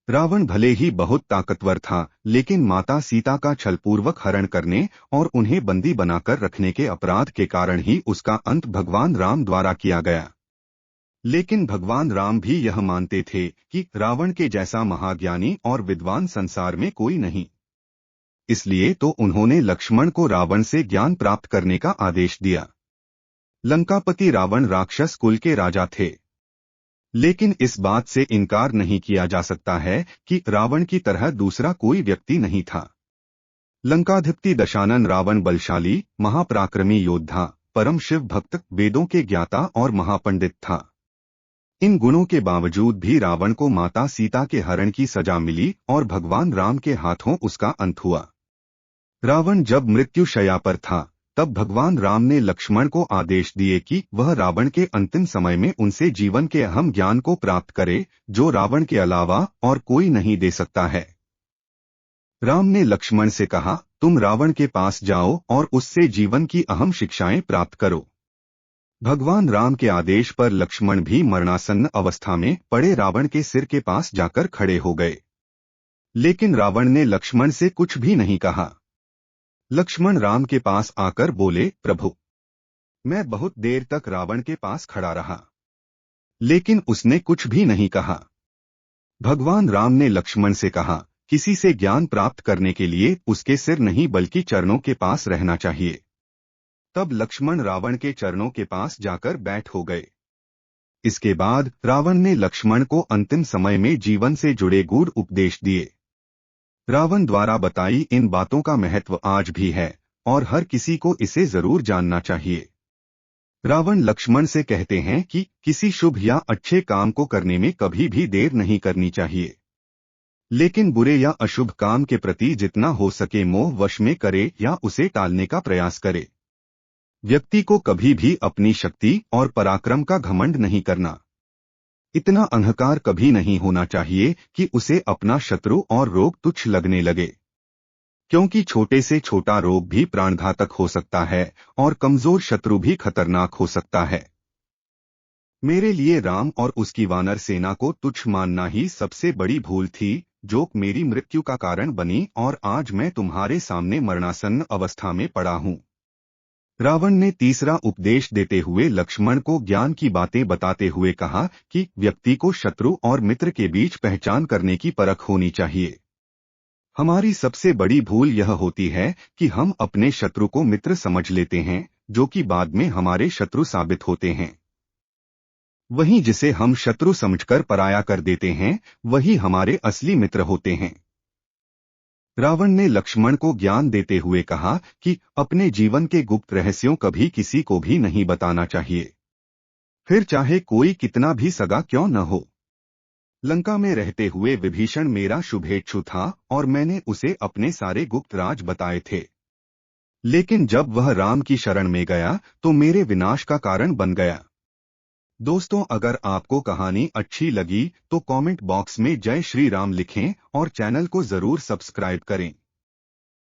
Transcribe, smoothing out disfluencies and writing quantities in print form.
रावण भले ही बहुत ताकतवर था, लेकिन माता सीता का छलपूर्वक हरण करने और उन्हें बंदी बनाकर रखने के अपराध के कारण ही उसका अंत भगवान राम द्वारा किया गया। लेकिन भगवान राम भी यह मानते थे कि रावण के जैसा महाज्ञानी और विद्वान संसार में कोई नहीं। इसलिए तो उन्होंने लक्ष्मण को रावण से ज्ञान प्राप्त करने का आदेश दिया। लंकापति रावण राक्षस कुल के राजा थे, लेकिन इस बात से इनकार नहीं किया जा सकता है कि रावण की तरह दूसरा कोई व्यक्ति नहीं था। लंकाधिपति दशानन रावण बलशाली, महापराक्रमी योद्धा, परम शिव भक्त, वेदों के ज्ञाता और महापंडित था। इन गुणों के बावजूद भी रावण को माता सीता के हरण की सजा मिली और भगवान राम के हाथों उसका अंत हुआ। रावण जब मृत्युशैया पर था, तब भगवान राम ने लक्ष्मण को आदेश दिए कि वह रावण के अंतिम समय में उनसे जीवन के अहम ज्ञान को प्राप्त करे, जो रावण के अलावा और कोई नहीं दे सकता है। राम ने लक्ष्मण से कहा, तुम रावण के पास जाओ और उससे जीवन की अहम शिक्षाएं प्राप्त करो। भगवान राम के आदेश पर लक्ष्मण भी मरणासन्न अवस्था में पड़े रावण के सिर के पास जाकर खड़े हो गए। लेकिन रावण ने लक्ष्मण से कुछ भी नहीं कहा। लक्ष्मण राम के पास आकर बोले, प्रभु, मैं बहुत देर तक रावण के पास खड़ा रहा, लेकिन उसने कुछ भी नहीं कहा। भगवान राम ने लक्ष्मण से कहा, किसी से ज्ञान प्राप्त करने के लिए उसके सिर नहीं बल्कि चरणों के पास रहना चाहिए। तब लक्ष्मण रावण के चरणों के पास जाकर बैठ हो गए। इसके बाद रावण ने लक्ष्मण को अंतिम समय में जीवन से जुड़े गूढ़ उपदेश दिए। रावण द्वारा बताई इन बातों का महत्व आज भी है और हर किसी को इसे जरूर जानना चाहिए। रावण लक्ष्मण से कहते हैं कि किसी शुभ या अच्छे काम को करने में कभी भी देर नहीं करनी चाहिए, लेकिन बुरे या अशुभ काम के प्रति जितना हो सके मोह वश में करे या उसे टालने का प्रयास करे। व्यक्ति को कभी भी अपनी शक्ति और पराक्रम का घमंड नहीं करना। इतना अहंकार कभी नहीं होना चाहिए कि उसे अपना शत्रु और रोग तुच्छ लगने लगे, क्योंकि छोटे से छोटा रोग भी प्राणघातक हो सकता है और कमजोर शत्रु भी खतरनाक हो सकता है। मेरे लिए राम और उसकी वानर सेना को तुच्छ मानना ही सबसे बड़ी भूल थी, जो मेरी मृत्यु का कारण बनी और आज मैं तुम्हारे सामने मरणासन्न अवस्था में पड़ा हूँ। रावण ने तीसरा उपदेश देते हुए लक्ष्मण को ज्ञान की बातें बताते हुए कहा कि व्यक्ति को शत्रु और मित्र के बीच पहचान करने की परख होनी चाहिए। हमारी सबसे बड़ी भूल यह होती है कि हम अपने शत्रु को मित्र समझ लेते हैं, जो कि बाद में हमारे शत्रु साबित होते हैं। वहीं जिसे हम शत्रु समझकर पराया कर देते हैं, वही हमारे असली मित्र होते हैं। रावण ने लक्ष्मण को ज्ञान देते हुए कहा कि अपने जीवन के गुप्त रहस्यों कभी किसी को भी नहीं बताना चाहिए, फिर चाहे कोई कितना भी सगा क्यों न हो। लंका में रहते हुए विभीषण मेरा शुभेच्छु था और मैंने उसे अपने सारे गुप्त राज बताए थे, लेकिन जब वह राम की शरण में गया तो मेरे विनाश का कारण बन गया। दोस्तों, अगर आपको कहानी अच्छी लगी तो कमेंट बॉक्स में जय श्री राम लिखें और चैनल को जरूर सब्सक्राइब करें।